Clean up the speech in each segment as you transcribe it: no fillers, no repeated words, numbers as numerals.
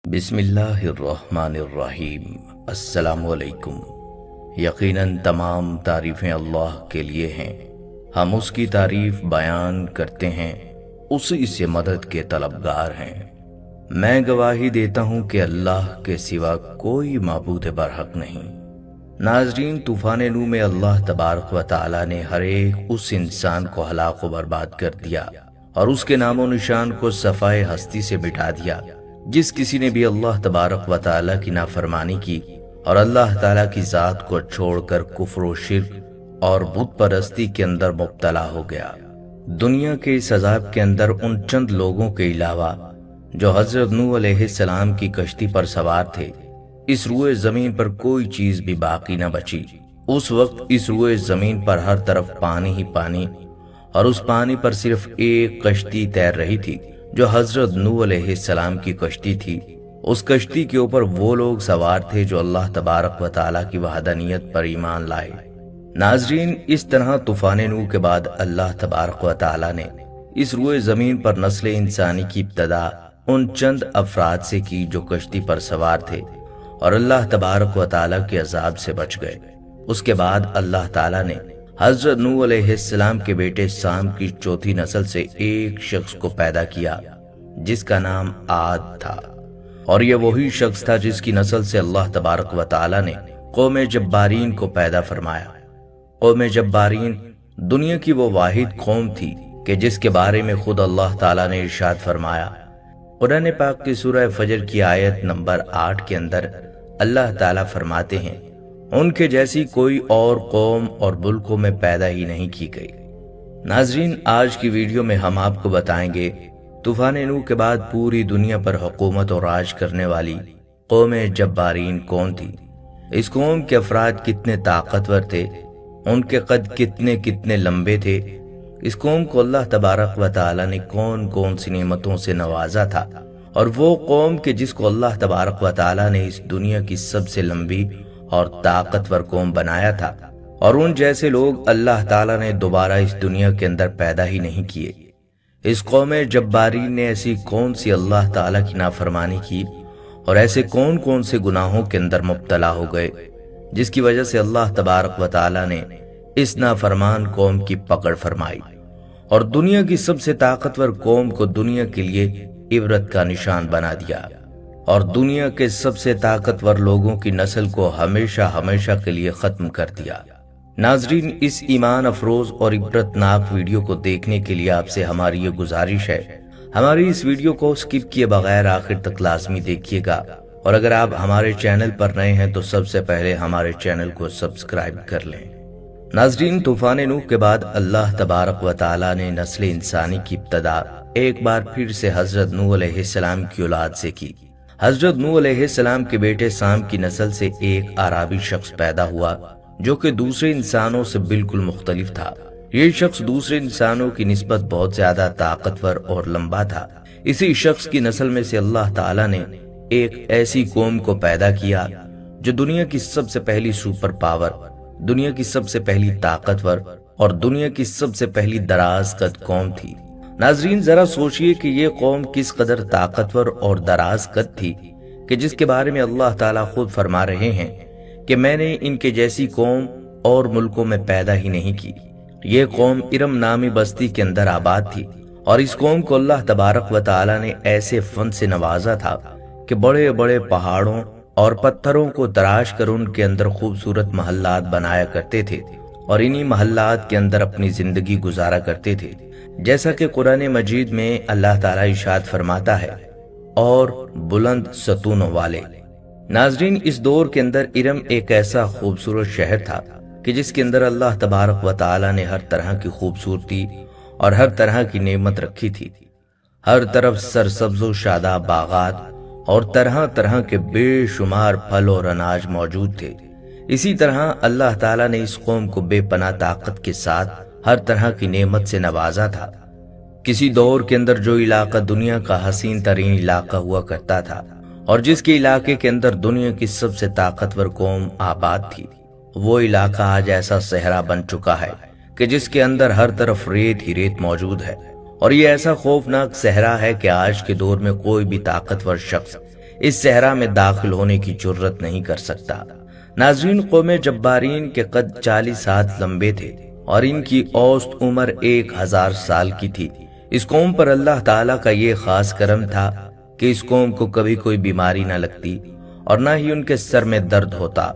بسم اللہ الرحمن الرحیم۔ السلام علیکم۔ یقیناً تمام تعریفیں اللہ کے لیے ہیں، ہم اس کی تعریف بیان کرتے ہیں، اسی سے مدد کے طلبگار ہیں۔ میں گواہی دیتا ہوں کہ اللہ کے سوا کوئی معبود برحق نہیں۔ ناظرین، طوفان نوح میں اللہ تبارک و تعالی نے ہر ایک اس انسان کو ہلاک و برباد کر دیا اور اس کے نام و نشان کو صفائے ہستی سے مٹا دیا۔ جس کسی نے بھی اللہ تبارک و تعالی کی نافرمانی کی اور اللہ تعالی کی ذات کو چھوڑ کر کفر و شرک اور بت پرستی کے اندر مبتلا ہو گیا۔ دنیا کے اس عذاب کے اندر ان چند لوگوں کے علاوہ جو حضرت نوح علیہ السلام کی کشتی پر سوار تھے، اس روئے زمین پر کوئی چیز بھی باقی نہ بچی۔ اس وقت اس روئے زمین پر ہر طرف پانی ہی پانی، اور اس پانی پر صرف ایک کشتی تیر رہی تھی جو حضرت نوح علیہ السلام کی کشتی تھی۔ اس کشتی کے اوپر وہ لوگ سوار تھے جو اللہ تبارک و تعالی کی وحدانیت پر ایمان لائے۔ ناظرین، اس طرح طوفان نوح کے بعد اللہ تبارک و تعالی نے اس روئے زمین پر نسل انسانی کی ابتدا ان چند افراد سے کی جو کشتی پر سوار تھے اور اللہ تبارک و تعالی کے عذاب سے بچ گئے۔ اس کے بعد اللہ تعالی نے حضرت نوح علیہ السلام کے بیٹے سام کی چوتھی نسل سے ایک شخص کو پیدا کیا جس کا نام عاد تھا، اور یہ وہی شخص تھا جس کی نسل سے اللہ تبارک و تعالی نے قوم جبارین کو پیدا فرمایا۔ قوم جبارین دنیا کی وہ واحد قوم تھی کہ جس کے بارے میں خود اللہ تعالی نے ارشاد فرمایا۔ قرآن پاک کی سورہ فجر کی آیت نمبر 8 کے اندر اللہ تعالی فرماتے ہیں، ان کے جیسی کوئی اور قوم اور ملکوں میں پیدا ہی نہیں کی گئی۔ ناظرین، آج کی ویڈیو میں ہم آپ کو بتائیں گے طوفان نوح کے بعد پوری دنیا پر حکومت اور راج کرنے والی قوم جبارین کون تھی، اس قوم کے افراد کتنے طاقتور تھے، ان کے قد کتنے لمبے تھے، اس قوم کو اللہ تبارک و تعالی نے کون کون سی نعمتوں سے نوازا تھا، اور وہ قوم کہ جس کو اللہ تبارک و تعالی نے اس دنیا کی سب سے لمبی اور طاقتور قوم بنایا تھا، اور ان جیسے لوگ اللہ تعالی نے دوبارہ اس دنیا کے اندر پیدا ہی نہیں کیے۔ اس قوم جبارین نے ایسی کون سی اللہ تعالی کی نافرمانی کی اور ایسے کون کون سے گناہوں کے اندر مبتلا ہو گئے جس کی وجہ سے اللہ تبارک و تعالی نے اس نافرمان قوم کی پکڑ فرمائی اور دنیا کی سب سے طاقتور قوم کو دنیا کے لیے عبرت کا نشان بنا دیا، اور دنیا کے سب سے طاقتور لوگوں کی نسل کو ہمیشہ کے لیے ختم کر دیا۔ ناظرین، اس ایمان افروز اور عبرت ناک ویڈیو کو دیکھنے کے لیے آپ سے ہماری یہ گزارش ہے، ہماری اس ویڈیو کو سکپ کیے بغیر آخر تک لازمی دیکھیے گا، اور اگر آپ ہمارے چینل پر نئے ہیں تو سب سے پہلے ہمارے چینل کو سبسکرائب کر لیں۔ ناظرین، طوفان نوح کے بعد اللہ تبارک و تعالی نے نسل انسانی کی ابتدا ایک بار پھر سے حضرت نوح علیہ السلام کی اولاد سے کی۔ حضرت نوح علیہ السلام کے بیٹے سام کی نسل سے ایک عربی شخص پیدا ہوا جو کہ دوسرے انسانوں سے بالکل مختلف تھا۔ یہ شخص دوسرے انسانوں کی نسبت بہت زیادہ طاقتور اور لمبا تھا۔ اسی شخص کی نسل میں سے اللہ تعالی نے ایک ایسی قوم کو پیدا کیا جو دنیا کی سب سے پہلی سپر پاور، دنیا کی سب سے پہلی طاقتور اور دنیا کی سب سے پہلی دراز قد قوم تھی۔ ناظرین، ذرا سوچئے کہ یہ قوم کس قدر طاقتور اور دراز قد تھی کہ جس کے بارے میں اللہ تعالیٰ خود فرما رہے ہیں کہ میں نے ان کے جیسی قوم اور ملکوں میں پیدا ہی نہیں کی۔ یہ قوم ارم نامی بستی کے اندر آباد تھی، اور اس قوم کو اللہ تبارک و تعالیٰ نے ایسے فن سے نوازا تھا کہ بڑے بڑے پہاڑوں اور پتھروں کو تراش کر ان کے اندر خوبصورت محلات بنایا کرتے تھے، اور انہی محلات کے اندر اپنی زندگی گزارا کرتے تھے، جیسا کہ قرآن مجید میں اللہ تعالیٰ ارشاد فرماتا ہے، اور بلند ستونوں والے۔ ناظرین، اس دور کے اندر ارم ایک ایسا خوبصورت شہر تھا کہ جس کے اندر اللہ تبارک و تعالیٰ نے ہر طرح کی خوبصورتی اور ہر طرح کی نعمت رکھی تھی۔ ہر طرف سرسبز و شاداب باغات اور طرح طرح کے بے شمار پھل اور اناج موجود تھے۔ اسی طرح اللہ تعالیٰ نے اس قوم کو بے پناہ طاقت کے ساتھ ہر طرح کی نعمت سے نوازا تھا۔ کسی دور کے اندر جو علاقہ دنیا کا حسین ترین علاقہ ہوا کرتا تھا اور جس کے علاقے کے اندر دنیا کی سب سے طاقتور قوم آباد تھی، وہ علاقہ آج ایسا صحرا بن چکا ہے کہ جس کے اندر ہر طرف ریت ہی ریت موجود ہے، اور یہ ایسا خوفناک صحرا ہے کہ آج کے دور میں کوئی بھی طاقتور شخص اس صحرا میں داخل ہونے کی جرت نہیں کر سکتا۔ ناظرین، قوم جبارین کے قد 40 ہاتھ لمبے تھے اور ان کی اوسط عمر 1000 سال کی تھی۔ اس قوم پر اللہ تعالیٰ کا یہ خاص کرم تھا کہ اس قوم کو کبھی کوئی بیماری نہ لگتی اور نہ ہی ان کے سر میں درد ہوتا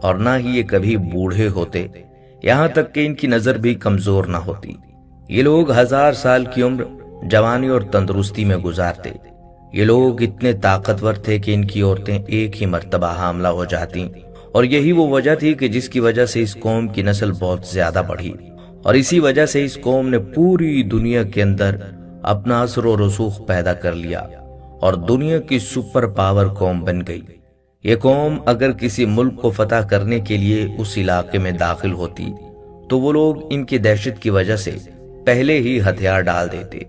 اور نہ ہی یہ کبھی بوڑھے ہوتے، یہاں تک کہ ان کی نظر بھی کمزور نہ ہوتی۔ یہ لوگ 1000 سال کی عمر جوانی اور تندرستی میں گزارتے۔ یہ لوگ اتنے طاقتور تھے کہ ان کی عورتیں ایک ہی مرتبہ حاملہ ہو جاتی، اور یہی وہ وجہ تھی کہ جس کی وجہ سے اس قوم کی نسل بہت زیادہ بڑھی، اور اسی وجہ سے اس قوم نے پوری دنیا کے اندر اپنا اثر و رسوخ پیدا کر لیا اور دنیا کی سپر پاور قوم بن گئی۔ یہ قوم اگر کسی ملک کو فتح کرنے کے لیے اس علاقے میں داخل ہوتی تو وہ لوگ ان کی دہشت کی وجہ سے پہلے ہی ہتھیار ڈال دیتے،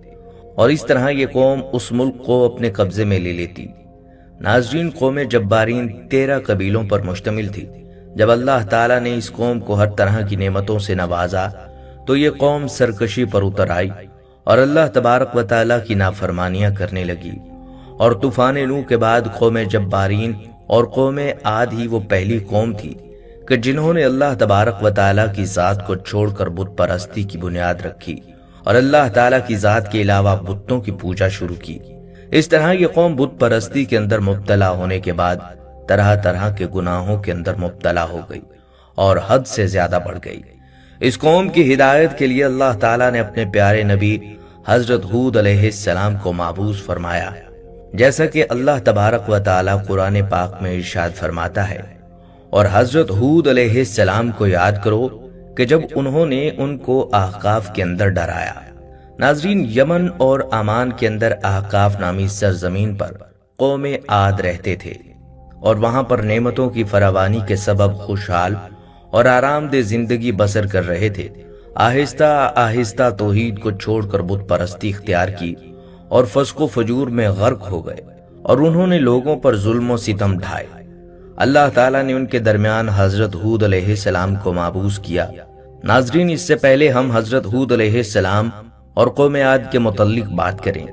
اور اس طرح یہ قوم اس ملک کو اپنے قبضے میں لے لیتی۔ ناظرین، قوم جبارین 13 قبیلوں پر مشتمل تھی۔ جب اللہ تعالیٰ نے اس قوم کو ہر طرح کی نعمتوں سے نوازا تو یہ قوم سرکشی پر اتر آئی اور اللہ تبارک و تعالیٰ کی نافرمانیاں کرنے لگی۔ اور طوفان نوح کے بعد قوم جبارین اور قوم عاد ہی وہ پہلی قوم تھی کہ جنہوں نے اللہ تبارک و تعالیٰ کی ذات کو چھوڑ کر بت پرستی کی بنیاد رکھی اور اللہ تعالیٰ کی ذات کے علاوہ بتوں کی پوجا شروع کی۔ اس طرح یہ قوم بت پرستی کے اندر مبتلا ہونے کے بعد طرح طرح کے گناہوں کے اندر مبتلا ہو گئی اور حد سے زیادہ بڑھ گئی۔ اس قوم کی ہدایت کے لیے اللہ تعالیٰ نے اپنے پیارے نبی حضرت ہود علیہ السلام کو مبعوث فرمایا، جیسا کہ اللہ تبارک و تعالیٰ قرآن پاک میں ارشاد فرماتا ہے، اور حضرت ہود علیہ السلام کو یاد کرو کہ جب انہوں نے ان کو احقاف کے اندر ڈرایا۔ ناظرین، یمن اور عمان کے اندر احقاف نامی سرزمین پر قوم عاد رہتے تھے اور وہاں پر نعمتوں کی فراوانی کے سبب خوشحال اور آرام دہ زندگی بسر کر رہے تھے۔ آہستہ آہستہ توحید کو چھوڑ کر بت پرستی اختیار کی اور فسق و فجور میں غرق ہو گئے، اور انہوں نے لوگوں پر ظلم و ستم ڈھائے۔ اللہ تعالیٰ نے ان کے درمیان حضرت ہود علیہ السلام کو مبعوث کیا۔ ناظرین، اس سے پہلے ہم حضرت ہود علیہ السلام اور قوم عاد کے متعلق بات کریں۔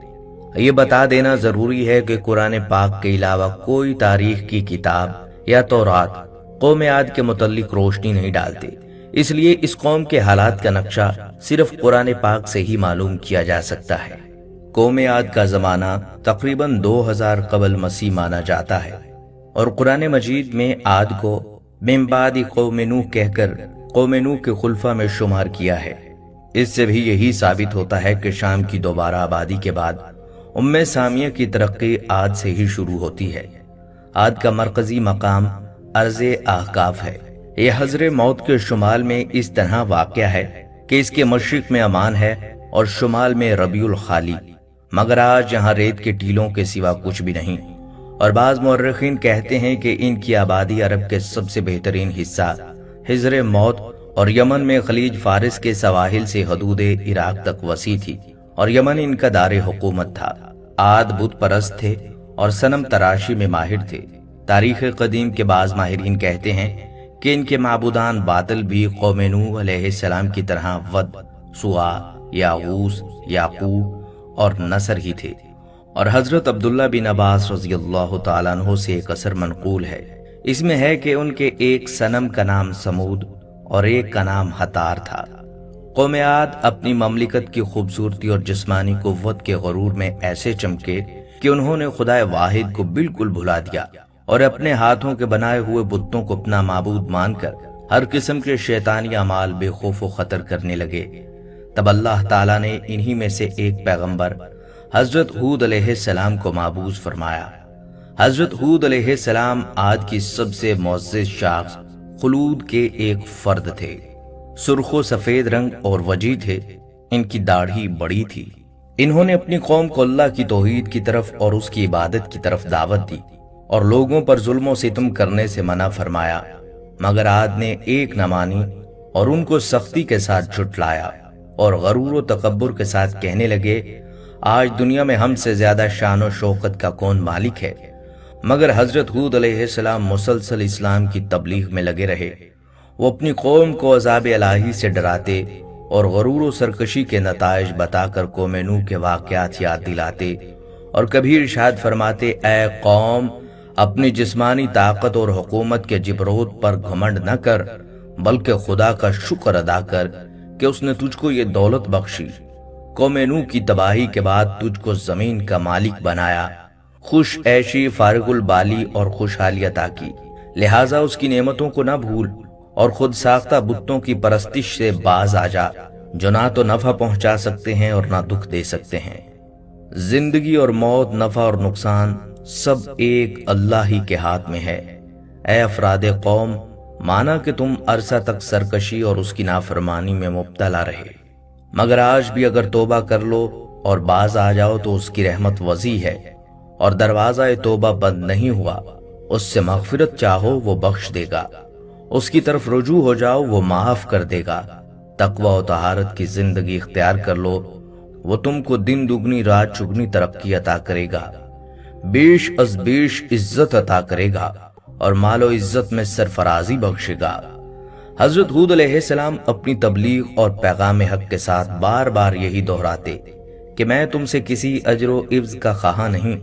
یہ بتا دینا ضروری ہے کہ قرآن پاک کے علاوہ کوئی تاریخ کی کتاب یا تورات قوم عاد کے متعلق روشنی نہیں ڈالتے، اس لیے اس قوم کے حالات کا نقشہ صرف قرآن پاک سے ہی معلوم کیا جا سکتا ہے۔ قوم عاد کا زمانہ تقریباً 2000 قبل مسیح مانا جاتا ہے، اور قرآن مجید میں عاد کو من بعد قوم نوح کہہ کر قوم نوح کے خلفاء میں شمار کیا ہے۔ اس سے بھی یہی ثابت ہوتا ہے کہ شام کی دوبارہ آبادی کے بعد سامیہ کی ترقی عاد سے ہی شروع ہوتی ہے۔ عاد کا مرکزی مقام ارض احقاف ہے۔ یہ حضر موت کے شمال میں اس طرح واقع ہے کہ اس کے مشرق میں عمان ہے اور شمال میں ربیع الخالی، مگر آج یہاں ریت کے ٹیلوں کے سوا کچھ بھی نہیں، اور بعض مورخین کہتے ہیں کہ ان کی آبادی عرب کے سب سے بہترین حصہ حضر موت اور یمن میں خلیج فارس کے سواحل سے حدود عراق تک وسیع تھی، اور یمن ان کا دار حکومت تھا۔ عاد بت پرست تھے اور صنم تراشی میں ماہر تھے۔ تاریخ قدیم کے بعض ماہرین کہتے ہیں کہ ان کے معبودان باطل بھی قوم نوح علیہ السلام کی طرح ود، سوا، یاغوث، یعقوب اور نصر ہی تھے۔ اور حضرت عبداللہ بن عباس رضی اللہ تعالیٰ عنہ سے ایک اثر منقول ہے، اس میں ہے کہ ان کے ایک صنم کا نام سمود اور ایک کا نام ہتار تھا۔ قوم عاد اپنی مملکت کی خوبصورتی اور جسمانی قوت کے غرور میں ایسے چمکے کہ انہوں نے خدا واحد کو بالکل بھلا دیا اور اپنے ہاتھوں کے بنائے ہوئے بتوں کو اپنا معبود مان کر ہر قسم کے شیطانی اعمال بے خوف و خطر کرنے لگے۔ تب اللہ تعالیٰ نے انہی میں سے ایک پیغمبر حضرت ہود علیہ السلام کو مبعوث فرمایا۔ حضرت ہود علیہ السلام عاد کی سب سے معزز شخص خلود کے ایک فرد تھے۔ سرخ و سفید رنگ اور وجیح تھے، ان کی داڑھی بڑی تھی۔ انہوں نے اپنی قوم کو اللہ کی توحید کی طرف اور اس کی عبادت کی طرف دعوت دی اور لوگوں پر ظلم و ستم کرنے سے منع فرمایا، مگر عاد نے ایک نہ مانی اور ان کو سختی کے ساتھ جھٹلایا اور غرور و تکبر کے ساتھ کہنے لگے، آج دنیا میں ہم سے زیادہ شان و شوکت کا کون مالک ہے؟ مگر حضرت ہود علیہ السلام مسلسل اسلام کی تبلیغ میں لگے رہے۔ وہ اپنی قوم کو عذاب الہی سے ڈراتے اور غرور و سرکشی کے نتائج بتا کر قوم نوح کے واقعات یاد دلاتے، اور کبھی ارشاد فرماتے، اے قوم، اپنی جسمانی طاقت اور حکومت کے جبروت پر گھمنڈ نہ کر، بلکہ خدا کا شکر ادا کر کہ اس نے تجھ کو یہ دولت بخشی، قوم نوح کی تباہی کے بعد تجھ کو زمین کا مالک بنایا، خوش عیشی، فارغ البالی اور خوشحالی عطا کی، لہٰذا اس کی نعمتوں کو نہ بھول اور خود ساختہ بتوں کی پرستش سے باز آ جا، جو نہ تو نفع پہنچا سکتے ہیں اور نہ دکھ دے سکتے ہیں۔ زندگی اور موت، نفع اور نقصان سب ایک اللہ ہی کے ہاتھ میں ہے۔ اے افراد قوم، مانا کہ تم عرصہ تک سرکشی اور اس کی نافرمانی میں مبتلا رہے، مگر آج بھی اگر توبہ کر لو اور باز آ جاؤ تو اس کی رحمت وسیع ہے، اور دروازہ توبہ بند نہیں ہوا۔ اس سے مغفرت چاہو وہ بخش دے گا، اس کی طرف رجوع ہو جاؤ وہ معاف کر دے گا۔ تقوی و طہارت کی زندگی اختیار کر لو، وہ تم کو دن دگنی رات چگنی ترقی عطا کرے گا، بیش از بیش عزت عطا کرے گا، اور مال و عزت میں سرفرازی بخشے گا۔ حضرت ہود علیہ السلام اپنی تبلیغ اور پیغام حق کے ساتھ بار بار یہی دہراتے کہ میں تم سے کسی اجر و عوض کا خواہاں نہیں،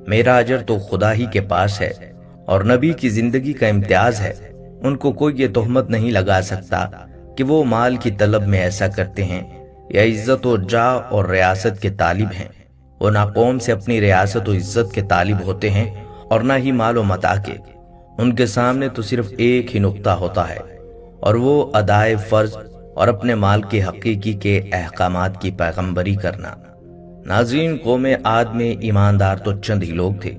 میرا اجر تو خدا ہی کے پاس ہے، اور نبی کی زندگی کا امتیاز ہے۔ ان کو کوئی یہ تہمت نہیں لگا سکتا کہ وہ مال کی طلب میں ایسا کرتے ہیں یا عزت و جاہ اور ریاست کے طالب ہیں۔ وہ نہ قوم سے اپنی ریاست و عزت کے طالب ہوتے ہیں اور نہ ہی مال و متاع کے۔ ان کے سامنے تو صرف ایک ہی نقطہ ہوتا ہے، اور وہ ادائے فرض اور اپنے مال کے حقیقی کے احکامات کی پیغمبری کرنا۔ ناظرین، قوم عاد میں ایماندار تو چند ہی لوگ تھے،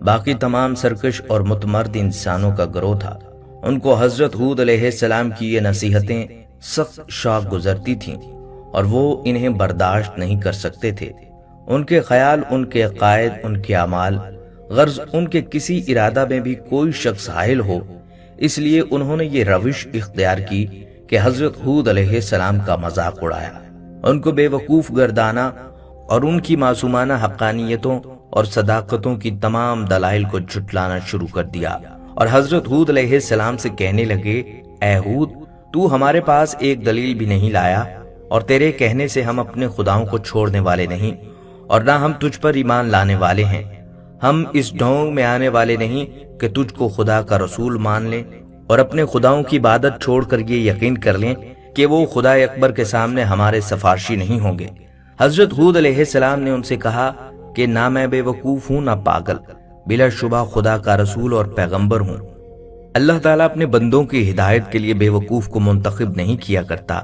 باقی تمام سرکش اور متمرد انسانوں کا گروہ تھا۔ ان کو حضرت ہود علیہ السلام کی یہ نصیحتیں سخت شوق گزرتی تھیں اور وہ انہیں برداشت نہیں کر سکتے تھے۔ ان کے خیال، ان کے عقائد، ان کے اعمال، غرض ان کے کسی ارادہ میں بھی کوئی شخص حائل ہو، اس لیے انہوں نے یہ روش اختیار کی کہ حضرت ہود علیہ السلام کا مذاق اڑایا، ان کو بے وقوف گردانا اور ان کی معصومانہ حقانیتوں اور صداقتوں کی تمام دلائل کو جھٹلانا شروع کر دیا، اور حضرت ہود علیہ السلام سے کہنے لگے، اے ہود، تو ہمارے پاس ایک دلیل بھی نہیں لایا، اور تیرے کہنے سے ہم اپنے خداؤں کو چھوڑنے والے نہیں، اور نہ ہم تجھ پر ایمان لانے والے ہیں۔ ہم اس ڈھونگ میں آنے والے نہیں کہ تجھ کو خدا کا رسول مان لیں اور اپنے خداؤں کی عبادت چھوڑ کر یہ یقین کر لیں کہ وہ خدا اکبر کے سامنے ہمارے سفارشی نہیں ہوں گے۔ حضرت ہود علیہ السلام نے ان سے کہا کہ نہ میں بے وقوف ہوں نہ پاگل، بلا شبہ خدا کا رسول اور پیغمبر ہوں۔ اللہ تعالیٰ اپنے بندوں کی ہدایت کے لیے بے وقوف کو منتخب نہیں کیا کرتا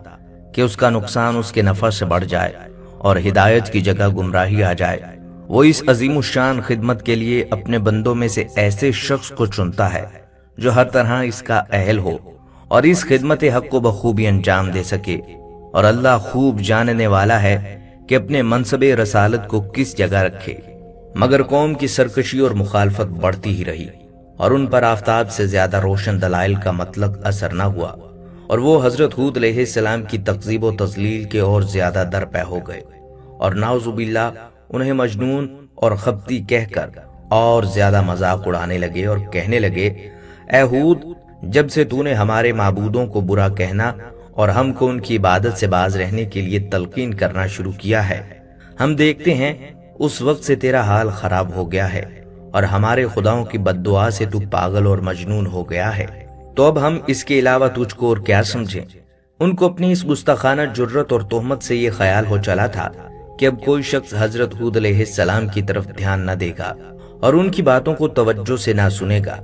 کہ اس کا نقصان اس کے نفع سے بڑھ جائے اور ہدایت کی جگہ گمراہی آ جائے۔ وہ اس عظیم الشان خدمت کے لیے اپنے بندوں میں سے ایسے شخص کو چنتا ہے جو ہر طرح اس کا اہل ہو اور اس خدمت حق کو بخوبی انجام دے سکے، اور اللہ خوب جاننے والا ہے کہ اپنے منصب رسالت کو کس جگہ رکھے۔ مگر قوم کی سرکشی اور مخالفت بڑھتی ہی رہی، اور ان پر آفتاب سے زیادہ روشن دلائل کا مطلق اثر نہ ہوا، اور وہ حضرت ہود علیہ السلام کی تکذیب و تضلیل کے اور زیادہ درپے ہو گئے، اور نعوذ باللہ انہیں مجنون اور خبتی کہہ کر اور زیادہ مذاق اڑانے لگے اور کہنے لگے، اے ہود، جب سے تو نے ہمارے معبودوں کو برا کہنا اور ہم کو ان کی عبادت سے باز رہنے کے لیے تلقین کرنا شروع کیا ہے، ہم دیکھتے ہیں اس وقت سے تیرا حال خراب ہو گیا ہے اور ہمارے خداؤں کی بد دعا سے تو پاگل اور مجنون ہو گیا ہے، تو اب ہم اس کے علاوہ تجھ کو اور کیا سمجھیں۔ ان کو اپنی اس گستاخانہ جرت اور تہمت سے یہ خیال ہو چلا تھا کہ اب کوئی شخص حضرت ہود علیہ السلام کی طرف دھیان نہ دے گا اور ان کی باتوں کو توجہ سے نہ سنے گا۔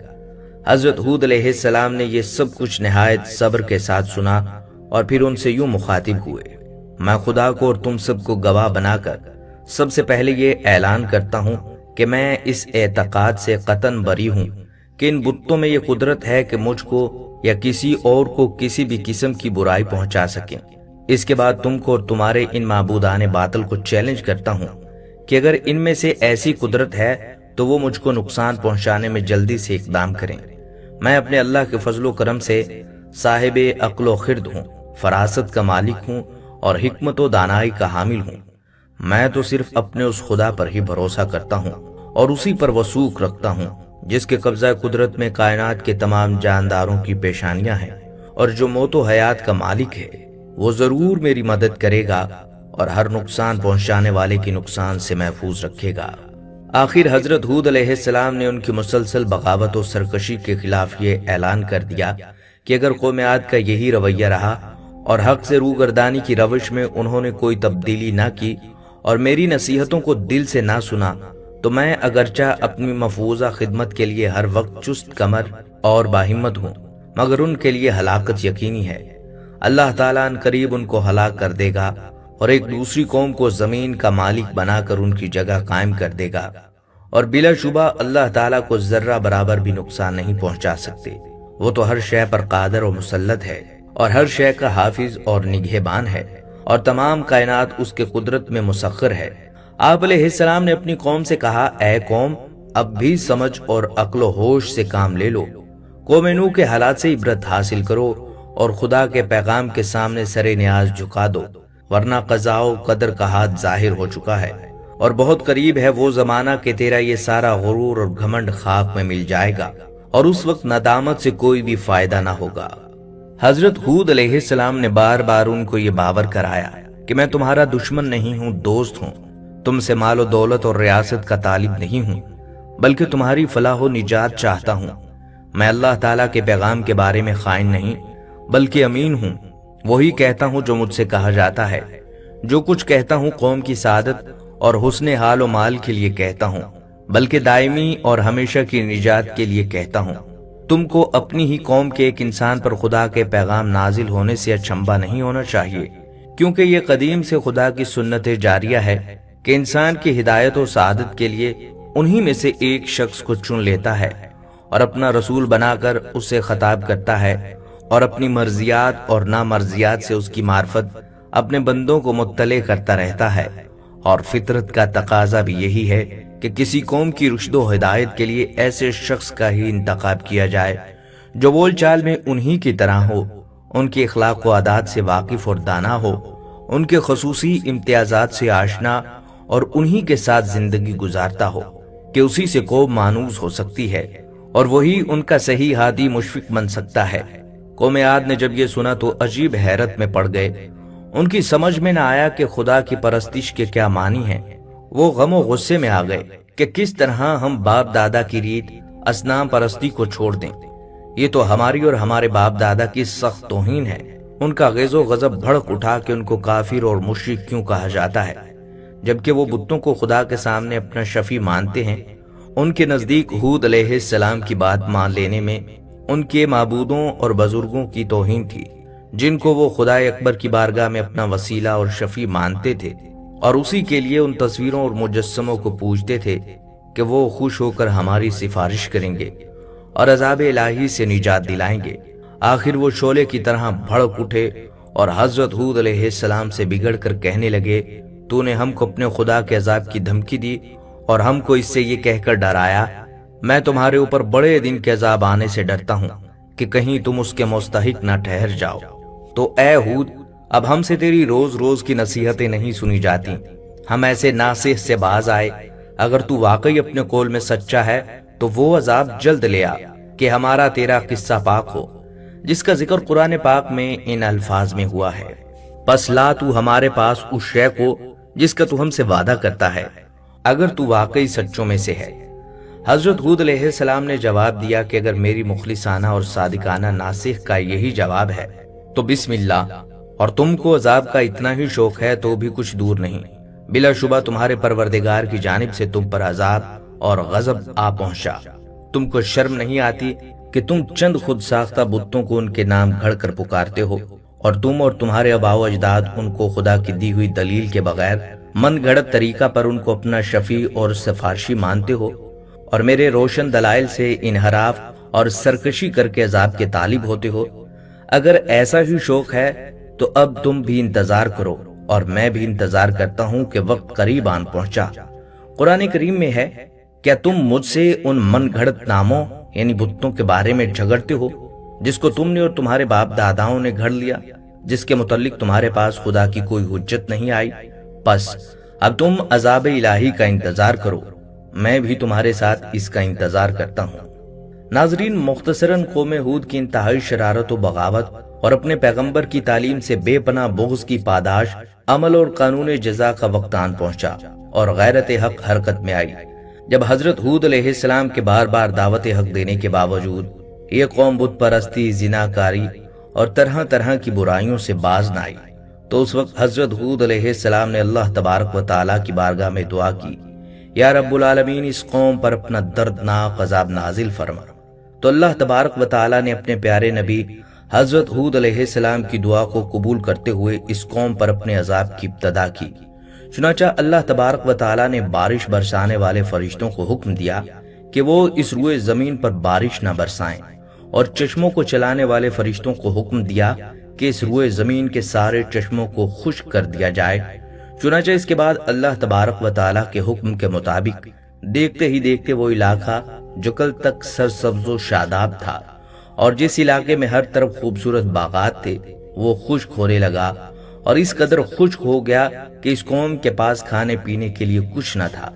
حضرت ہود علیہ السلام نے یہ سب کچھ نہایت صبر کے ساتھ سنا اور پھر ان سے یوں مخاطب ہوئے، میں خدا کو اور تم سب کو گواہ بنا کر سب سے پہلے یہ اعلان کرتا ہوں کہ میں اس اعتقاد سے قطعاً بری ہوں کہ ان بتوں میں یہ قدرت ہے کہ مجھ کو یا کسی اور کو کسی بھی قسم کی برائی پہنچا سکیں۔ اس کے بعد تم کو اور تمہارے ان معبودان باطل کو چیلنج کرتا ہوں کہ اگر ان میں سے ایسی قدرت ہے تو وہ مجھ کو نقصان پہنچانے میں جلدی سے اقدام کریں۔ میں اپنے اللہ کے فضل و کرم سے صاحب عقل و خرد ہوں، فراست کا مالک ہوں اور حکمت و دانائی کا حامل ہوں۔ میں تو صرف اپنے اس خدا پر ہی بھروسہ کرتا ہوں اور اسی پر وثوق رکھتا ہوں جس کے قبضہ قدرت میں کائنات کے تمام جانداروں کی پیشانیاں ہیں، اور جو موت و حیات کا مالک ہے وہ ضرور میری مدد کرے گا اور ہر نقصان پہنچانے والے کی نقصان سے محفوظ رکھے گا۔ آخر حضرت ہود علیہ السلام نے ان کی مسلسل بغاوت و سرکشی کے خلاف یہ اعلان کر دیا کہ اگر قوم عاد کا یہی رویہ رہا اور حق سے روگردانی کی روش میں انہوں نے کوئی تبدیلی نہ کی اور میری نصیحتوں کو دل سے نہ سنا تو میں اگرچہ اپنی مفروضہ خدمت کے لیے ہر وقت چست کمر اور باہمت ہوں، مگر ان کے لیے ہلاکت یقینی ہے۔ اللہ تعالیٰ ان قریب ان کو ہلاک کر دے گا اور ایک دوسری قوم کو زمین کا مالک بنا کر ان کی جگہ قائم کر دے گا، اور بلا شبہ اللہ تعالیٰ کو ذرہ برابر بھی نقصان نہیں پہنچا سکتے۔ وہ تو ہر شے پر قادر و مسلط ہے اور ہر شے کا حافظ اور نگہبان ہے، اور تمام کائنات اس کے قدرت میں مسخر ہے۔ آپ علیہ السلام نے اپنی قوم سے کہا، اے قوم، اب بھی سمجھ اور عقل و ہوش سے کام لے لو۔ قوم نوح کے حالات سے عبرت حاصل کرو اور خدا کے پیغام کے سامنے سر نیاز جھکا دو، ورنہ قضاء و قدر کا ہاتھ ظاہر ہو چکا ہے، اور بہت قریب ہے وہ زمانہ کہ تیرا یہ سارا غرور اور گھمنڈ خاک میں مل جائے گا، اور اس وقت ندامت سے کوئی بھی فائدہ نہ ہوگا۔ حضرت ہود علیہ السلام نے بار بار ان کو یہ باور کرایا کہ میں تمہارا دشمن نہیں ہوں، دوست ہوں، تم سے مال و دولت اور ریاست کا طالب نہیں ہوں، بلکہ تمہاری فلاح و نجات چاہتا ہوں۔ میں اللہ تعالیٰ کے پیغام کے بارے میں خائن نہیں بلکہ امین ہوں، وہی کہتا ہوں جو مجھ سے کہا جاتا ہے۔ جو کچھ کہتا ہوں قوم کی سعادت اور حسن حال و مال کے لیے کہتا ہوں، بلکہ دائمی اور ہمیشہ کی نجات کے لیے کہتا ہوں۔ تم کو اپنی ہی قوم کے ایک انسان پر خدا کے پیغام نازل ہونے سے اچنبھا نہیں ہونا چاہیے، کیونکہ یہ قدیم سے خدا کی سنت جاریہ ہے کہ انسان کی ہدایت و سعادت کے لیے انہی میں سے ایک شخص کو چن لیتا ہے اور اپنا رسول بنا کر اسے خطاب کرتا ہے، اور اپنی مرضیات اور نامرضیات سے اس کی معرفت اپنے بندوں کو مطلع کرتا رہتا ہے۔ اور فطرت کا تقاضا بھی یہی ہے کہ کسی قوم کی رشد و ہدایت کے لیے ایسے شخص کا ہی انتخاب کیا جائے جو بول چال میں انہی کی طرح ہو، ان کے اخلاق و عادات سے واقف اور دانا ہو، ان کے خصوصی امتیازات سے آشنا اور انہی کے ساتھ زندگی گزارتا ہو کہ اسی سے قوم مانوس ہو سکتی ہے، اور وہی ان کا صحیح ہادی مشفق بن سکتا ہے۔ قوم عاد نے جب یہ سنا تو عجیب حیرت میں پڑ گئے۔ ان کی سمجھ میں نہ آیا کہ خدا کی پرستش کے کیا معنی ہیں۔ وہ غم و غصے میں آ گئے کہ کس طرح ہم باپ دادا کی ریت اصنام پرستی کو چھوڑ دیں، یہ تو ہماری اور ہمارے باپ دادا کی سخت توہین ہے۔ ان کا غیظ و غضب بھڑک اٹھا کہ ان کو کافر اور مشرک کیوں کہا جاتا ہے، جبکہ وہ بتوں کو خدا کے سامنے اپنا شفیع مانتے ہیں۔ ان کے نزدیک ہود علیہ السلام کی بات مان لینے میں ان کے معبودوں اور بزرگوں کی توہین تھی، جن کو وہ خدائے اکبر کی بارگاہ میں اپنا وسیلہ اور شفیع مانتے تھے، اور اسی کے لیے ان تصویروں اور مجسموں کو پوجتے تھے کہ وہ خوش ہو کر ہماری سفارش کریں گے اور عذاب الہی سے نجات دلائیں گے۔ آخر وہ شعلے کی طرح بھڑک اٹھے اور حضرت ہود علیہ السلام سے بگڑ کر کہنے لگے، تو نے ہم کو اپنے خدا کے عذاب کی دھمکی دی اور ہم کو اس سے یہ کہہ کر ڈرایا، میں تمہارے اوپر بڑے دن کے عذاب آنے سے ڈرتا ہوں کہ کہیں تم اس کے مستحق نہ ٹھہر جاؤ۔ تو اے ہود، اب ہم سے تیری روز روز کی نصیحتیں نہیں سنی جاتی، ہم ایسے ناصح سے باز آئے۔ اگر تو واقعی اپنے قول میں سچا ہے تو وہ عذاب جلد لے آ کہ ہمارا تیرا قصہ پاک ہو، جس کا ذکر قرآن پاک میں ان الفاظ میں ہوا ہے، پس لا تو ہمارے پاس اس شے کو جس کا تو ہم سے وعدہ کرتا ہے، اگر تو واقعی سچوں میں سے ہے۔ حضرت ہود علیہ السلام نے جواب دیا کہ اگر میری مخلصانہ اور صادقانہ ناصح کا یہی جواب ہے تو بسم اللہ، اور تم کو عذاب کا اتنا ہی شوق ہے تو بھی کچھ دور نہیں، بلا شبہ تمہارے پروردگار کی جانب سے تم پر عذاب اور غضب آ پہنچا۔ تم کو شرم نہیں آتی کہ تم چند خود ساختہ بتوں کو ان کے نام گھڑ کر پکارتے ہو، اور تم اور تمہارے آباء و اجداد ان کو خدا کی دی ہوئی دلیل کے بغیر من گھڑت طریقہ پر ان کو اپنا شفیع اور سفارشی مانتے ہو، اور میرے روشن دلائل سے انحراف اور سرکشی کر کے عذاب کے طالب ہوتے ہو۔ اگر ایسا ہی شوق ہے تو اب تم بھی انتظار کرو، اور میں بھی انتظار کرتا ہوں کہ وقت قریب آن پہنچا۔ قرآن کریم میں ہے، کیا تم مجھ سے ان من گھڑت ناموں یعنی بتوں کے بارے میں جھگڑتے ہو جس کو تم نے اور تمہارے باپ داداؤں نے گھڑ لیا، جس کے متعلق تمہارے پاس خدا کی کوئی حجت نہیں آئی؟ پس اب تم عذاب الہی کا انتظار کرو، میں بھی تمہارے ساتھ اس کا انتظار کرتا ہوں۔ ناظرین، مختصراً قوم ہود کی انتہائی شرارت و بغاوت اور اپنے پیغمبر کی تعلیم سے بے پناہ بغض کی پاداش عمل اور قانون جزا کا وقت آن پہنچا اور غیرت حق حرکت میں آئی۔ جب حضرت ہود علیہ السلام کے بار بار دعوت حق دینے کے باوجود یہ قوم بت پرستی، زناکاری اور طرح طرح کی برائیوں سے باز نہ آئی، تو اس وقت حضرت ہود علیہ السلام نے اللہ تبارک و تعالیٰ کی بارگاہ میں دعا کی، یا رب العالمین اس قوم پر اپنا دردناک عذاب نازل فرما۔ تو اللہ تبارک و تعالیٰ نے اپنے پیارے نبی حضرت ہود علیہ السلام کی دعا کو قبول کرتے ہوئے اس قوم پر اپنے عذاب کی ابتدا کی۔ چنانچہ اللہ تبارک و تعالیٰ نے بارش برسانے والے فرشتوں کو حکم دیا کہ وہ اس روئے زمین پر بارش نہ برسائیں، اور چشموں کو چلانے والے فرشتوں کو حکم دیا کہ اس روئے زمین کے سارے چشموں کو خشک کر دیا جائے۔ چنانچہ اس کے بعد اللہ تبارک و تعالیٰ کے حکم کے مطابق دیکھتے ہی دیکھتے وہ علاقہ جو کل تک سرسبز و شاداب تھا اور جس علاقے میں ہر طرف خوبصورت باغات تھے، وہ خشک ہونے لگا، اور اس قدر خشک ہو گیا کہ اس قوم کے پاس کھانے پینے کے لیے کچھ نہ تھا۔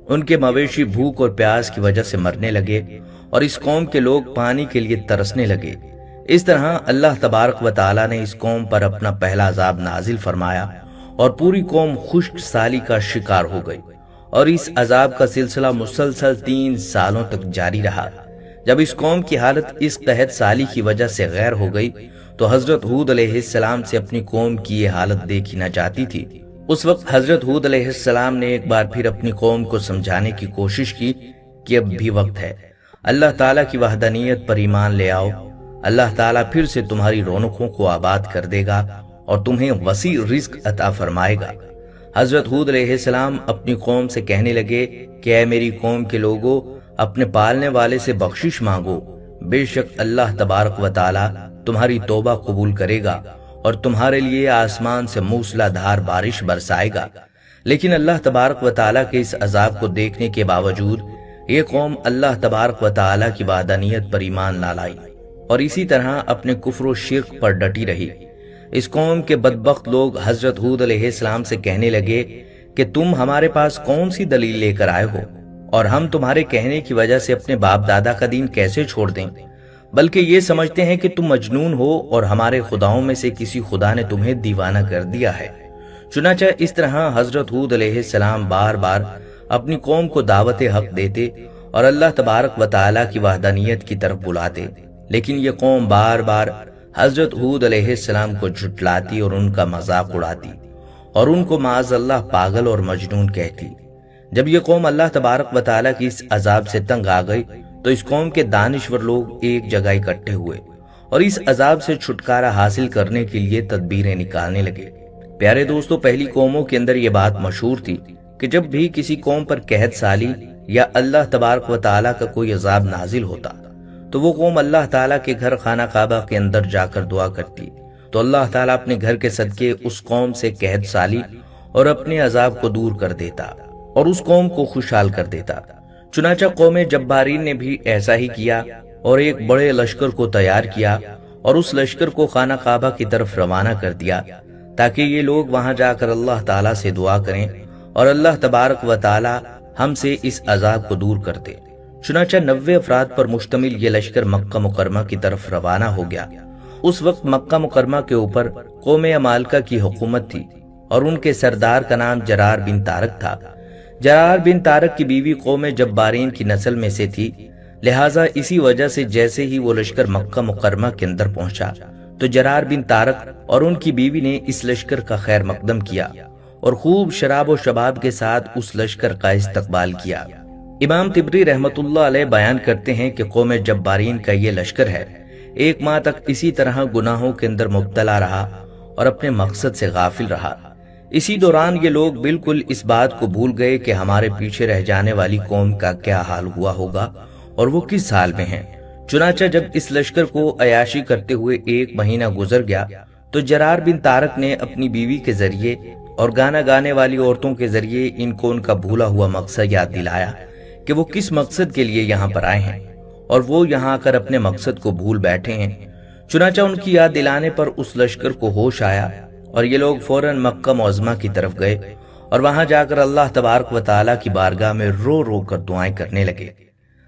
ان کے مویشی بھوک اور پیاس کی وجہ سے مرنے لگے، اور اس قوم کے لوگ پانی کے لیے ترسنے لگے۔ اس طرح اللہ تبارک و تعالیٰ نے اس قوم پر اپنا پہلا عذاب نازل فرمایا، اور پوری قوم خشک سالی کا شکار ہو گئی، اور اس عذاب کا سلسلہ مسلسل 3 سالوں تک جاری رہا۔ جب اس قوم کی حالت اس قحط سالی کی وجہ سے غیر ہو گئی تو حضرت ہود علیہ السلام سے اپنی قوم کی یہ حالت دیکھی نہ جاتی تھی۔ اس وقت حضرت ہود علیہ السلام نے ایک بار پھر اپنی قوم کو سمجھانے کی کوشش کی کہ اب بھی وقت ہے، اللہ تعالیٰ کی وحدانیت پر ایمان لے آؤ، اللہ تعالیٰ پھر سے تمہاری رونقوں کو آباد کر دے گا اور تمہیں وسیع رزق عطا فرمائے گا۔ حضرت ہود علیہ السلام اپنی قوم سے کہنے لگے کہ اے میری قوم کے لوگوں، اپنے پالنے والے سے بخشش مانگو، بے شک اللہ تبارک و تعالیٰ تمہاری توبہ قبول کرے گا اور تمہارے لیے آسمان سے موسلا دھار بارش برسائے گا۔ لیکن اللہ تبارک و تعالیٰ کے اس عذاب کو دیکھنے کے باوجود یہ قوم اللہ تبارک و تعالیٰ کی وحدانیت پر ایمان نہ لائی، اور اسی طرح اپنے کفر و شرک پر ڈٹی رہی۔ اس قوم کے بدبخت لوگ حضرت ہود علیہ السلام سے کہنے لگے کہ تم ہمارے پاس کون سی دلیل لے کر آئے ہو، اور ہم تمہارے کہنے کی وجہ سے اپنے باپ دادا کا دین کیسے چھوڑ دیں؟ بلکہ یہ سمجھتے ہیں کہ تم مجنون ہو اور ہمارے خداؤں میں سے کسی خدا نے تمہیں دیوانہ کر دیا ہے۔ چنانچہ اس طرح حضرت ہود علیہ السلام بار بار اپنی قوم کو دعوت حق دیتے اور اللہ تبارک و تعالیٰ کی وحدانیت کی طرف بلاتے، لیکن یہ قوم بار بار حضرت ہود علیہ السلام کو جھٹلاتی اور ان کا مذاق اڑاتی، اور ان کو معاذ اللہ پاگل اور مجنون کہتی۔ جب یہ قوم اللہ تبارک و تعالیٰ کی اس عذاب سے تنگ آ گئی تو اس قوم کے دانشور لوگ ایک جگہ اکٹھے ہوئے اور اس عذاب سے چھٹکارا حاصل کرنے کے لیے تدبیریں نکالنے لگے۔ پیارے دوستو، پہلی قوموں کے اندر یہ بات مشہور تھی کہ جب بھی کسی قوم پر قحط سالی یا اللہ تبارک و تعالیٰ کا کوئی عذاب نازل ہوتا تو وہ قوم اللہ تعالیٰ کے گھر خانہ کعبہ کے اندر جا کر دعا کرتی، تو اللہ تعالیٰ اپنے گھر کے صدقے اس قوم سے قحط سالی اور اپنے عذاب کو دور کر دیتا اور اس قوم کو خوشحال کر دیتا۔ چنانچہ قوم جبارین نے بھی ایسا ہی کیا اور ایک بڑے لشکر کو تیار کیا اور اس لشکر کو خانہ کعبہ کی طرف روانہ کر دیا تاکہ یہ لوگ وہاں جا کر اللہ تعالیٰ سے دعا کریں اور اللہ تبارک و تعالیٰ ہم سے اس عذاب کو دور کر دے۔ چنانچہ 90 افراد پر مشتمل یہ لشکر مکہ مکرمہ کی طرف روانہ ہو گیا۔ اس وقت مکہ مکرمہ کے اوپر قوم عمالقہ کی حکومت تھی اور ان کے سردار کا نام جرار بن طارق تھا۔ جرار بن طارق کی بیوی قوم جبارین کی نسل میں سے تھی، لہٰذا اسی وجہ سے جیسے ہی وہ لشکر مکہ مکرمہ کے اندر پہنچا تو جرار بن طارق اور ان کی بیوی نے اس لشکر کا خیر مقدم کیا اور خوب شراب و شباب کے ساتھ اس لشکر کا استقبال کیا۔ امام طبری رحمت اللہ علیہ بیان کرتے ہیں کہ قوم جبارین کا یہ لشکر ہے 1 ماہ تک اسی طرح گناہوں کے اندر مبتلا رہا اور اپنے مقصد سے غافل رہا۔ اسی دوران یہ لوگ بالکل اس بات کو بھول گئے کہ ہمارے پیچھے رہ جانے والی قوم کا کیا حال ہوا ہوگا اور وہ کس حال میں ہیں۔ چنانچہ جب اس لشکر کو عیاشی کرتے ہوئے 1 مہینہ گزر گیا تو جرار بن طارق نے اپنی بیوی کے ذریعے اور گانا گانے والی عورتوں کے ذریعے ان کو ان کا بھولا ہوا مقصد یاد دلایا کہ وہ کس مقصد کے لیے یہاں پر آئے ہیں اور وہ یہاں آ کر اپنے مقصد کو بھول بیٹھے ہیں۔ چنانچہ ان کی یاد دلانے پر اس لشکر کو ہوش آیا اور یہ لوگ فوراً مکہ معظمہ کی طرف گئے اور وہاں جا کر اللہ تبارک و تعالیٰ کی بارگاہ میں رو رو کر دعائیں کرنے لگے۔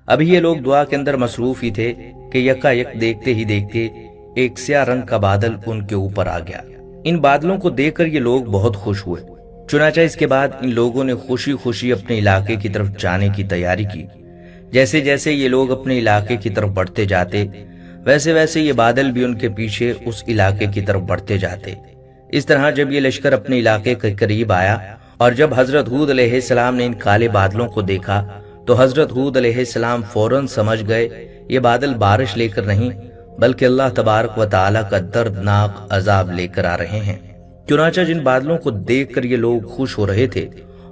ابھی یہ لوگ دعا کے اندر مصروف ہی تھے کہ یکا یک دیکھتے ہی دیکھتے ایک سیاہ رنگ کا بادل ان کے اوپر آ گیا۔ ان بادلوں کو دیکھ کر یہ لوگ بہت خوش ہوئے چنانچہ اس کے بعد ان لوگوں نے خوشی خوشی اپنے علاقے کی طرف جانے کی تیاری کی۔ جیسے جیسے یہ لوگ اپنے علاقے کی طرف بڑھتے جاتے، ویسے ویسے یہ بادل بھی ان کے پیچھے اس علاقے کی طرف بڑھتے جاتے۔ اس طرح جب یہ لشکر اپنے علاقے کے قریب آیا اور جب حضرت ہود علیہ السلام نے ان کالے بادلوں کو دیکھا تو حضرت ہود علیہ السلام فوراً سمجھ گئے یہ بادل بارش لے کر نہیں بلکہ اللہ تبارک و تعالیٰ کا دردناک عذاب لے کر آ رہے ہیں۔ چنانچہ جن بادلوں کو دیکھ کر یہ لوگ خوش ہو رہے تھے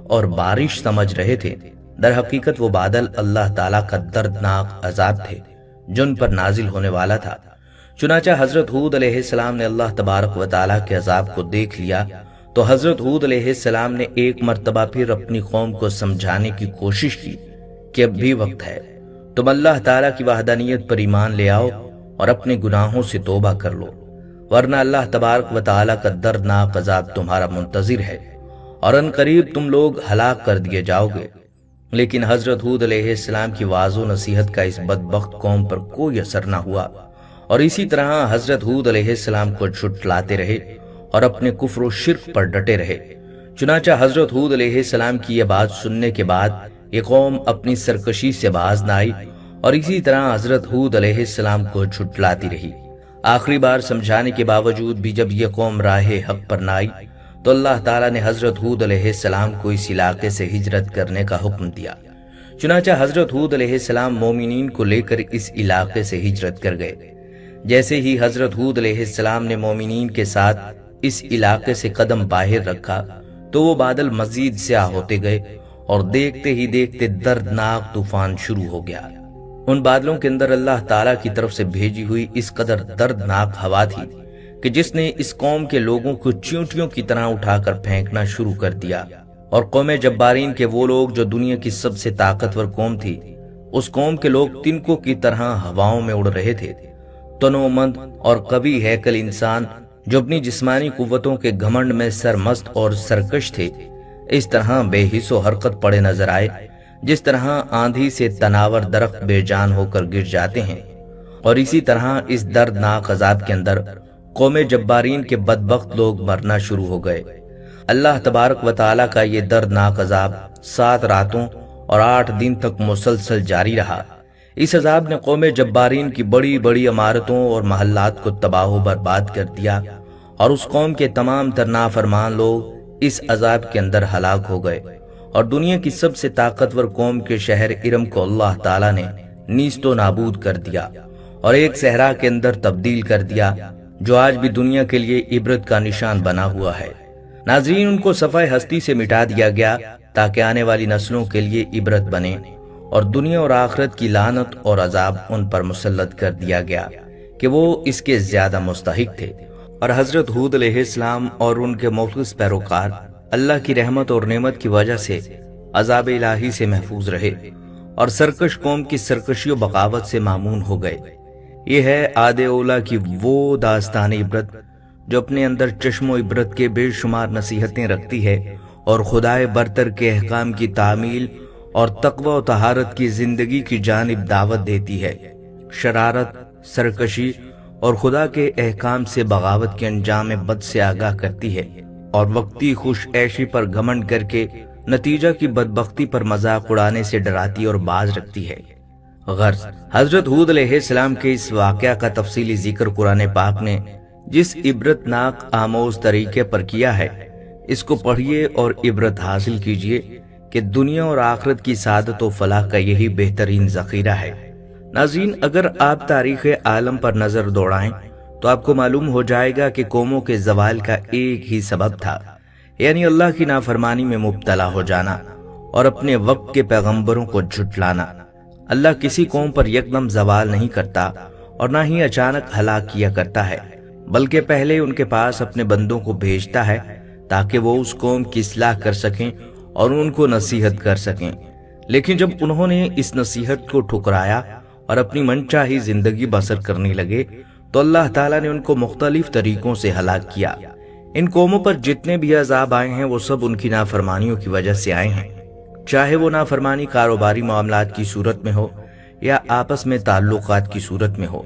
اور بارش سمجھ رہے تھے، در حقیقت وہ بادل اللہ تعالیٰ کا دردناک عذاب تھے جو ان پر نازل ہونے والا تھا۔ چنانچہ حضرت ہود علیہ السلام نے اللہ تبارک و تعالیٰ کے عذاب کو دیکھ لیا تو حضرت ہود علیہ السلام نے ایک مرتبہ پھر اپنی قوم کو سمجھانے کی کوشش کی کہ اب بھی وقت ہے، تم اللہ تعالیٰ کی وحدانیت پر ایمان لے آؤ اور اپنے گناہوں سے توبہ کر لو، ورنہ اللہ تبارک و تعالیٰ کا دردناک عذاب تمہارا منتظر ہے اور ان قریب تم لوگ ہلاک کر دیے جاؤ گے۔ لیکن حضرت ہود علیہ السلام کی واعظ و نصیحت کا اس بدبخت قوم پر کوئی اثر نہ ہوا اور اسی طرح حضرت ہود علیہ السلام کو جھٹلاتے رہے اور اپنے کفر و شرک پر ڈٹے رہے۔ چنانچہ حضرت ہود علیہ السلام کی یہ بات سننے کے بعد یہ قوم اپنی سرکشی سے باز نہ آئی اور اسی طرح حضرت ہود علیہ السلام کو جھٹلاتی رہی۔ آخری بار سمجھانے کے باوجود بھی جب یہ قوم راہ حق پر نہ آئی تو اللہ تعالیٰ نے حضرت ہود علیہ السلام کو اس علاقے سے ہجرت کرنے کا حکم دیا۔ چنانچہ حضرت ہود علیہ السلام مومنین کو لے کر اس علاقے سے ہجرت کر گئے۔ جیسے ہی حضرت ہود علیہ السلام نے مومنین کے ساتھ اس علاقے سے قدم باہر رکھا تو وہ بادل مزید سیاہ ہوتے گئے اور دیکھتے ہی دیکھتے دردناک طوفان شروع ہو گیا۔ ان بادلوں کے اندر اللہ تعالیٰ کی طرف سے بھیجی ہوئی اس قدر دردناک ہوا تھی کہ جس نے اس قوم کے لوگوں کو چیونٹیوں کی طرح اٹھا کر پھینکنا شروع کر دیا، اور قوم جبارین کے وہ لوگ جو دنیا کی سب سے طاقتور قوم تھی، اس قوم کے لوگ تنکوں کی طرح ہواؤں میں اڑ رہے تھے۔ تنو مند اور قوی ہیکل انسان جو اپنی جسمانی قوتوں کے گھمنڈ میں سرمست اور سرکش تھے، اس طرح بے حس و حرکت پڑے نظر آئے جس طرح آندھی سے تناور درخت بے جان ہو کر گر جاتے ہیں۔ اور اسی طرح اس دردناک عذاب کے اندر قوم جبارین کے بدبخت لوگ مرنا شروع ہو گئے۔ اللہ تبارک و تعالیٰ کا یہ دردناک عذاب 7 راتوں اور 8 دن تک مسلسل جاری رہا۔ اس عذاب نے قوم جبارین کی بڑی بڑی عمارتوں اور محلات کو تباہ و برباد کر دیا اور اس قوم کے تمام تر نافرمان لوگ اس عذاب کے اندر ہلاک ہو گئے، اور دنیا کی سب سے طاقتور قوم کے شہر ارم کو اللہ تعالیٰ نے نیست و نابود کر دیا اور ایک صحرا کے اندر تبدیل کر دیا جو آج بھی دنیا کے لیے عبرت کا نشان بنا ہوا ہے۔ ناظرین، ان کو صفحہ ہستی سے مٹا دیا گیا تاکہ آنے والی نسلوں کے لیے عبرت بنے، اور دنیا اور آخرت کی لعنت اور عذاب ان پر مسلط کر دیا گیا کہ وہ اس کے زیادہ مستحق تھے۔ اور حضرت ہود علیہ السلام اور ان کے مخلص پیروکار اللہ کی رحمت اور نعمت کی وجہ سے عذاب الہی سے محفوظ رہے اور سرکش قوم کی سرکشی و بغاوت سے معمون ہو گئے۔ یہ ہے عاد اولا کی وہ داستان عبرت جو اپنے اندر چشم و عبرت کے بے شمار نصیحتیں رکھتی ہے اور خدائے برتر کے احکام کی تعمیل اور تقوی و طہارت کی زندگی کی جانب دعوت دیتی ہے۔ شرارت، سرکشی اور خدا کے احکام سے بغاوت کے انجام بد سے آگاہ کرتی ہے اور وقتی خوش عیشی پر گھمنڈ کر کے نتیجہ کی بدبختی پر مذاق اڑانے سے ڈراتی اور باز رکھتی ہے۔ غرض، حضرت ہود علیہ السلام کے اس واقعہ کا تفصیلی ذکر قرآن پاک نے جس عبرت ناک آموز طریقے پر کیا ہے، اس کو پڑھیے اور عبرت حاصل کیجیے کہ دنیا اور آخرت کی سعادت و فلاح کا یہی بہترین ذخیرہ ہے۔ ناظرین، اگر آپ تاریخ عالم پر نظر دوڑائیں تو آپ کو معلوم ہو جائے گا کہ قوموں کے زوال کا ایک ہی سبب تھا، یعنی اللہ کی نافرمانی میں مبتلا ہو جانا اور اپنے وقت کے پیغمبروں کو جھٹلانا۔ اللہ کسی قوم پر یکدم زوال نہیں کرتا اور نہ ہی اچانک ہلاک کیا کرتا ہے، بلکہ پہلے ان کے پاس اپنے بندوں کو بھیجتا ہے تاکہ وہ اس قوم کی اصلاح کر سکیں اور ان کو نصیحت کر سکیں۔ لیکن جب انہوں نے اس نصیحت کو ٹھکرایا اور اپنی منچاہی زندگی بسر کرنے لگے تو اللہ تعالیٰ نے ان کو مختلف طریقوں سے ہلاک کیا۔ ان قوموں پر جتنے بھی عذاب آئے ہیں وہ سب ان کی نافرمانیوں کی وجہ سے آئے ہیں، چاہے وہ نافرمانی کاروباری معاملات کی صورت میں ہو یا آپس میں تعلقات کی صورت میں ہو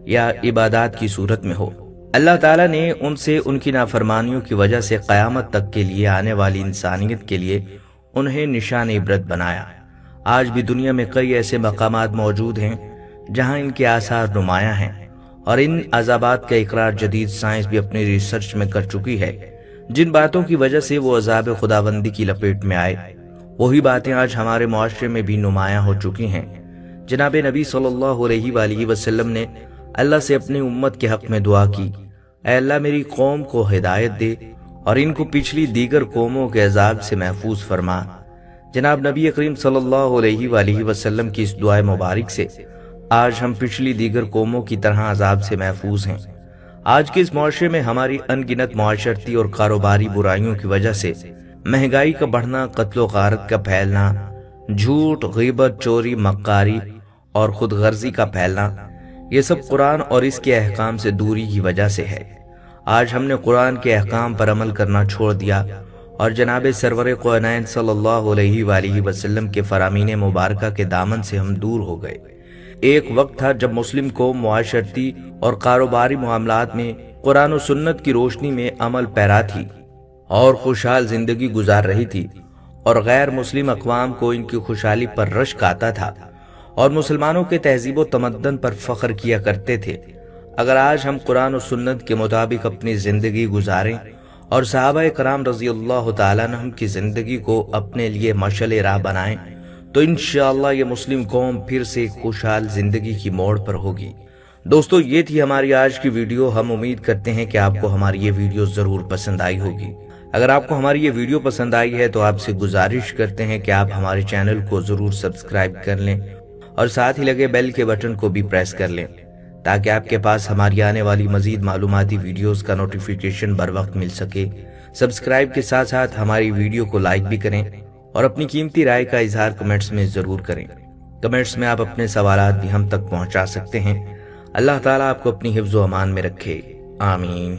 یا عبادات کی صورت میں ہو۔ اللہ تعالیٰ نے ان سے ان کی نافرمانیوں کی وجہ سے قیامت تک کے لیے آنے والی انسانیت کے لیے انہیں نشان عبرت بنایا۔ آج بھی دنیا میں کئی ایسے مقامات موجود ہیں جہاں ان کے آثار نمایاں ہیں، اور ان عذابات کا اقرار جدید سائنس بھی اپنی ریسرچ میں کر چکی ہے۔ جن باتوں کی وجہ سے وہ عذاب خداوندی کی لپیٹ میں آئے، وہی باتیں آج ہمارے معاشرے میں بھی نمایاں ہو چکی ہیں۔ جناب نبی صلی اللہ علیہ وآلہ وسلم نے اللہ سے اپنی امت کے حق میں دعا کی، اے اللہ میری قوم کو ہدایت دے اور ان کو پچھلی دیگر قوموں کے عذاب سے محفوظ فرما۔ جناب نبی کریم صلی اللہ علیہ وآلہ وسلم کی اس دعائے مبارک سے آج ہم پچھلی دیگر قوموں کی طرح عذاب سے محفوظ ہیں۔ آج کے اس معاشرے میں ہماری ان گنت معاشرتی اور کاروباری برائیوں کی وجہ سے مہنگائی کا بڑھنا، قتل و غارت کا پھیلنا، جھوٹ، غیبت، چوری، مکاری اور خود غرضی کا پھیلنا، یہ سب قرآن اور اس کے احکام سے دوری کی وجہ سے ہے۔ آج ہم نے قرآن کے احکام پر عمل کرنا چھوڑ دیا اور جناب سرور کونین صلی اللہ علیہ وآلہ وسلم کے فرامین مبارکہ کے دامن سے ہم دور ہو گئے۔ ایک وقت تھا جب مسلم قوم معاشرتی اور کاروباری معاملات میں قرآن و سنت کی روشنی میں عمل پیرا تھی اور خوشحال زندگی گزار رہی تھی، اور غیر مسلم اقوام کو ان کی خوشحالی پر رشک آتا تھا اور مسلمانوں کے تہذیب و تمدن پر فخر کیا کرتے تھے۔ اگر آج ہم قرآن و سنت کے مطابق اپنی زندگی گزاریں اور صحابہ کرام رضی اللہ تعالیٰ عنہم کی زندگی کو اپنے لیے مشعل راہ بنائیں تو انشاءاللہ یہ مسلم قوم پھر سے خوشحال زندگی کی موڑ پر ہوگی۔ دوستو، یہ تھی ہماری آج کی ویڈیو۔ ہم امید کرتے ہیں کہ آپ کو ہماری یہ ویڈیو ضرور پسند آئی ہوگی۔ اگر آپ کو ہماری یہ ویڈیو پسند آئی ہے تو آپ سے گزارش کرتے ہیں کہ آپ ہمارے چینل کو ضرور سبسکرائب کر لیں اور ساتھ ہی لگے بیل کے بٹن کو بھی پریس کر لیں تاکہ آپ کے پاس ہماری آنے والی مزید معلوماتی ویڈیوز کا نوٹیفیکیشن بر وقت مل سکے۔ سبسکرائب کے ساتھ ساتھ ہماری ویڈیو کو لائک بھی کریں اور اپنی قیمتی رائے کا اظہار کمنٹس میں ضرور کریں۔ کمنٹس میں آپ اپنے سوالات بھی ہم تک پہنچا سکتے ہیں۔ اللہ تعالیٰ آپ کو اپنی حفظ و امان میں رکھے، آمین۔